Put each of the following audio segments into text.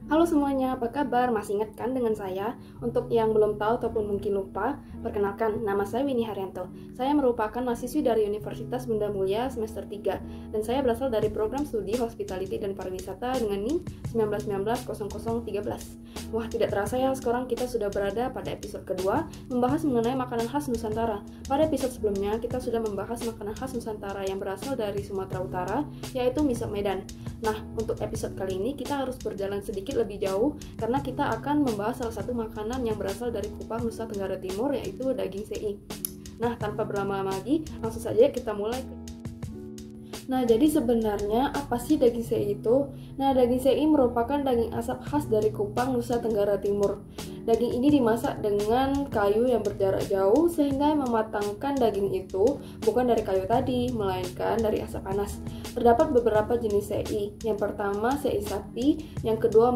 Halo semuanya, apa kabar? Masih ingat kan dengan saya? Untuk yang belum tahu ataupun mungkin lupa, perkenalkan, nama saya Winnie Haryanto. Saya merupakan mahasiswi dari Universitas Bunda Mulia semester 3, dan saya berasal dari program studi Hospitality dan Pariwisata dengan NIM 19190013. Wah, tidak terasa ya, sekarang kita sudah berada pada episode kedua, membahas mengenai makanan khas Nusantara. Pada episode sebelumnya, kita sudah membahas makanan khas Nusantara yang berasal dari Sumatera Utara, yaitu mie sop Medan. Nah, untuk episode kali ini kita harus berjalan sedikit lebih jauh karena kita akan membahas salah satu makanan yang berasal dari Kupang, Nusa Tenggara Timur, yaitu daging sei. Nah, tanpa berlama-lama lagi, langsung saja kita mulai. Nah, jadi sebenarnya apa sih daging sei itu? Nah, daging sei merupakan daging asap khas dari Kupang, Nusa Tenggara Timur. Daging ini dimasak dengan kayu yang berjarak jauh sehingga mematangkan daging itu bukan dari kayu tadi, melainkan dari asap panas. Terdapat beberapa jenis sei. Yang pertama sei sapi, yang kedua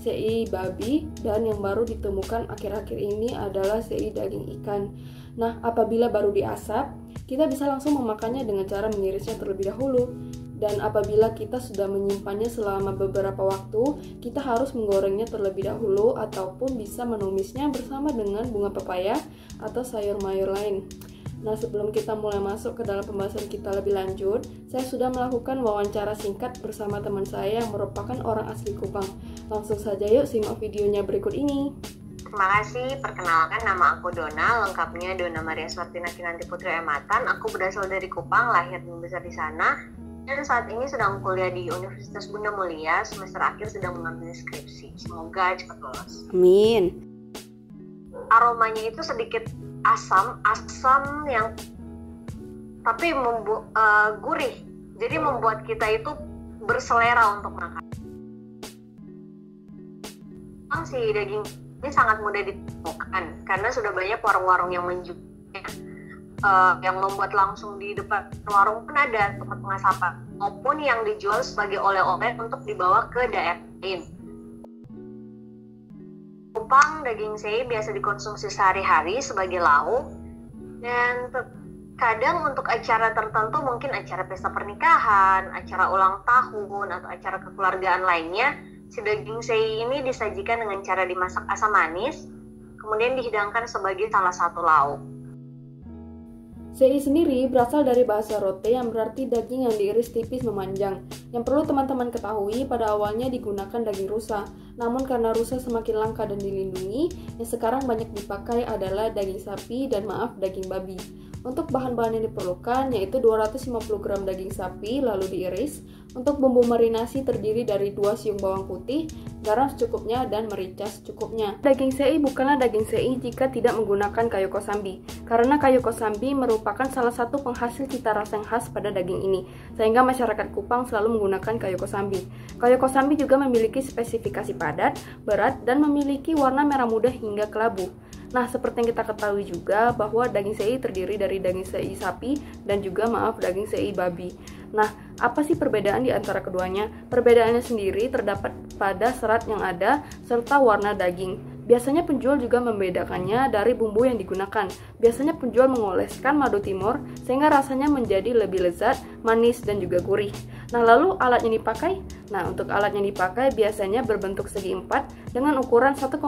sei babi, dan yang baru ditemukan akhir-akhir ini adalah sei daging ikan. Nah, apabila baru diasap, kita bisa langsung memakannya dengan cara mengirisnya terlebih dahulu. Dan apabila kita sudah menyimpannya selama beberapa waktu, kita harus menggorengnya terlebih dahulu ataupun bisa menumisnya bersama dengan bunga pepaya atau sayur mayur lain. Nah, sebelum kita mulai masuk ke dalam pembahasan kita lebih lanjut, saya sudah melakukan wawancara singkat bersama teman saya yang merupakan orang asli Kupang. Langsung saja yuk simak videonya berikut ini. Terima kasih, perkenalkan nama aku Dona, lengkapnya Dona Maria Swartina Kinanti Putri Ematan. Aku berasal dari Kupang, lahir dan besar di sana. Dan saat ini sedang kuliah di Universitas Bunda Mulia, semester akhir sedang mengambil skripsi. Semoga cepat lulus. Amin. Aromanya itu sedikit asam yang tapi gurih. Jadi membuat kita itu berselera untuk makan. Si daging ini sangat mudah ditemukan karena sudah banyak warung-warung yang menjualnya. Yang membuat langsung di depan warung pun ada tempat pengasapan maupun yang dijual sebagai oleh-oleh untuk dibawa ke daerah lain. Kupang daging sei biasa dikonsumsi sehari-hari sebagai lauk, dan kadang untuk acara tertentu, mungkin acara pesta pernikahan, acara ulang tahun, atau acara kekeluargaan lainnya, si daging sei ini disajikan dengan cara dimasak asam manis, kemudian dihidangkan sebagai salah satu lauk. Sei sendiri berasal dari bahasa rote yang berarti daging yang diiris tipis memanjang. Yang perlu teman-teman ketahui, pada awalnya digunakan daging rusa. Namun karena rusa semakin langka dan dilindungi, yang sekarang banyak dipakai adalah daging sapi dan daging babi. Untuk bahan-bahan yang diperlukan yaitu 250 gram daging sapi lalu diiris. Untuk bumbu marinasi terdiri dari 2 siung bawang putih, garam secukupnya, dan merica secukupnya. Daging sei bukanlah daging sei jika tidak menggunakan kayu kosambi, karena kayu kosambi merupakan salah satu penghasil cita rasa yang khas pada daging ini, sehingga masyarakat Kupang selalu menggunakan kayu kosambi. Kayu kosambi juga memiliki spesifikasi padat, berat, dan memiliki warna merah muda hingga kelabu. Nah, seperti yang kita ketahui juga bahwa daging sei terdiri dari daging sei sapi dan juga daging sei babi. Nah, apa sih perbedaan di antara keduanya? Perbedaannya sendiri terdapat pada serat yang ada serta warna daging. Biasanya penjual juga membedakannya dari bumbu yang digunakan. Biasanya penjual mengoleskan madu timur sehingga rasanya menjadi lebih lezat, manis, dan juga gurih. Nah, lalu alat yang dipakai? Nah, untuk alat yang dipakai biasanya berbentuk segi empat dengan ukuran 1,5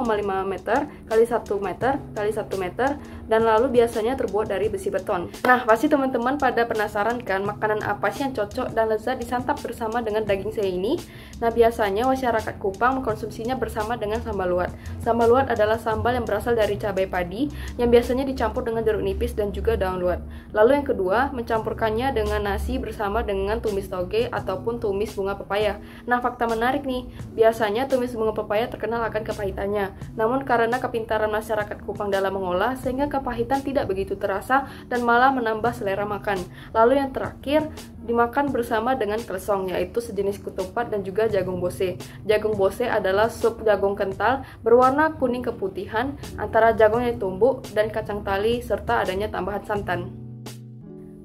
meter x 1 meter x 1 meter dan lalu biasanya terbuat dari besi beton. Nah, pasti teman-teman pada penasaran kan makanan apa sih yang cocok dan lezat disantap bersama dengan daging sei ini? Nah, biasanya masyarakat Kupang mengkonsumsinya bersama dengan sambal luat. Sambal luat adalah sambal yang berasal dari cabai padi yang biasanya dicampur dengan jeruk nipis dan juga daun luat. Lalu yang kedua, mencampurkannya dengan nasi bersama dengan tumis toge ataupun tumis bunga pepaya. Nah, fakta menarik nih, biasanya tumis bunga pepaya terkenal akan kepahitannya. Namun karena kepintaran masyarakat Kupang dalam mengolah sehingga kepahitan tidak begitu terasa dan malah menambah selera makan. Lalu yang terakhir, dimakan bersama dengan klesong, yaitu sejenis ketupat dan juga jagung bose. Jagung bose adalah sup jagung kental berwarna kuning keputihan antara jagung yang ditumbuk dan kacang tali serta adanya tambahan santan.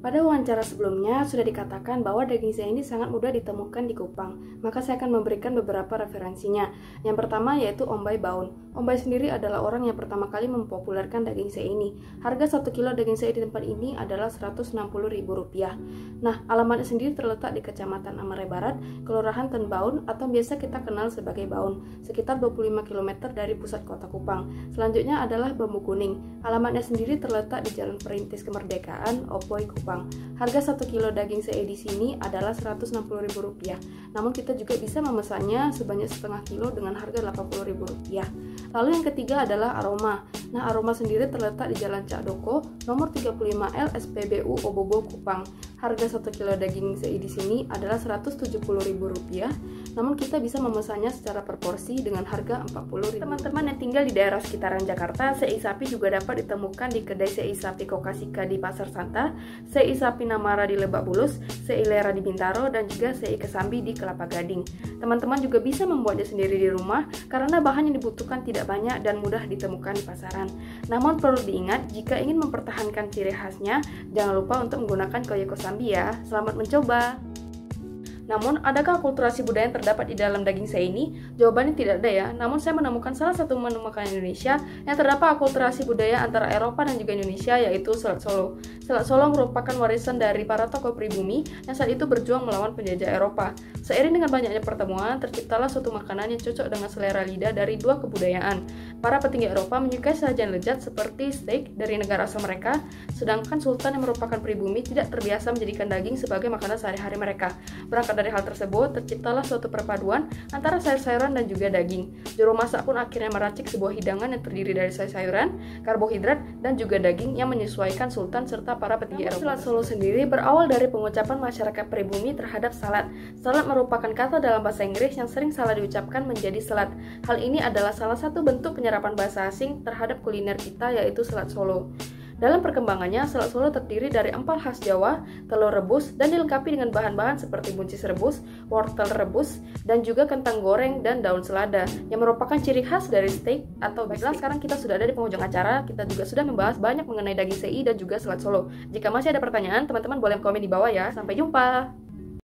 Pada wawancara sebelumnya sudah dikatakan bahwa daging sei ini sangat mudah ditemukan di Kupang, maka saya akan memberikan beberapa referensinya. Yang pertama yaitu Om Bai Baun. Om Bai sendiri adalah orang yang pertama kali mempopulerkan daging sei ini. Harga 1 kilo daging sei di tempat ini adalah Rp160.000. Nah, alamatnya sendiri terletak di Kecamatan Amare Barat, Kelurahan Ten Baun atau biasa kita kenal sebagai Baun, sekitar 25 km dari pusat kota Kupang. Selanjutnya adalah Bambu Kuning. Alamatnya sendiri terletak di Jalan Perintis Kemerdekaan, Opoi, Kupang. Harga 1 kilo daging sei di sini adalah Rp160.000. Namun kita juga bisa memesannya sebanyak setengah kilo dengan harga Rp80.000. Lalu yang ketiga adalah Aroma. Nah, Aroma sendiri terletak di Jalan Cak Doko, nomor 35L SPBU Obobo, Kupang. Harga 1 kilo daging sei di sini adalah Rp170.000. Namun kita bisa memesannya secara per porsi dengan harga Rp40.000. Teman-teman yang tinggal di daerah sekitaran Jakarta, sei sapi juga dapat ditemukan di kedai sei sapi Kokasika di Pasar Santa, sei sapi Namara di Lebak Bulus, sei Lera di Bintaro, dan juga sei Kesambi di Kelapa Gading. Teman-teman juga bisa membuatnya sendiri di rumah karena bahan yang dibutuhkan tidak banyak dan mudah ditemukan di pasaran. Namun perlu diingat, jika ingin mempertahankan ciri khasnya, jangan lupa untuk menggunakan koyo Kosambi ya. Selamat mencoba! Namun, adakah akulturasi budaya yang terdapat di dalam daging sei ini? Jawabannya tidak ada ya, namun saya menemukan salah satu menu makanan Indonesia yang terdapat akulturasi budaya antara Eropa dan juga Indonesia, yaitu selat Solo. Selat Solo merupakan warisan dari para tokoh pribumi yang saat itu berjuang melawan penjajah Eropa. Seiring dengan banyaknya pertemuan, terciptalah suatu makanan yang cocok dengan selera lidah dari dua kebudayaan. Para petinggi Eropa menyukai sajian lezat seperti steak dari negara asal mereka, sedangkan Sultan yang merupakan pribumi tidak terbiasa menjadikan daging sebagai makanan sehari-hari mereka. Berangkat dari hal tersebut, terciptalah suatu perpaduan antara sayur-sayuran dan juga daging. Juru masak pun akhirnya meracik sebuah hidangan yang terdiri dari sayur-sayuran, karbohidrat, dan juga daging yang menyesuaikan Sultan serta para petinggi Eropa. Selat Solo sendiri berawal dari pengucapan masyarakat pribumi terhadap salad. Salad merupakan kata dalam bahasa Inggris yang sering salah diucapkan menjadi selat. Hal ini adalah salah satu bentuk penyerapan bahasa asing terhadap kuliner kita, yaitu selat Solo. Dalam perkembangannya, selat Solo terdiri dari empal khas Jawa, telur rebus, dan dilengkapi dengan bahan-bahan seperti buncis rebus, wortel rebus, dan juga kentang goreng dan daun selada, yang merupakan ciri khas dari steak atau baiklah, sekarang kita sudah ada di penghujung acara. Kita juga sudah membahas banyak mengenai daging sei dan juga selat Solo. Jika masih ada pertanyaan, teman-teman boleh komen di bawah ya. Sampai jumpa!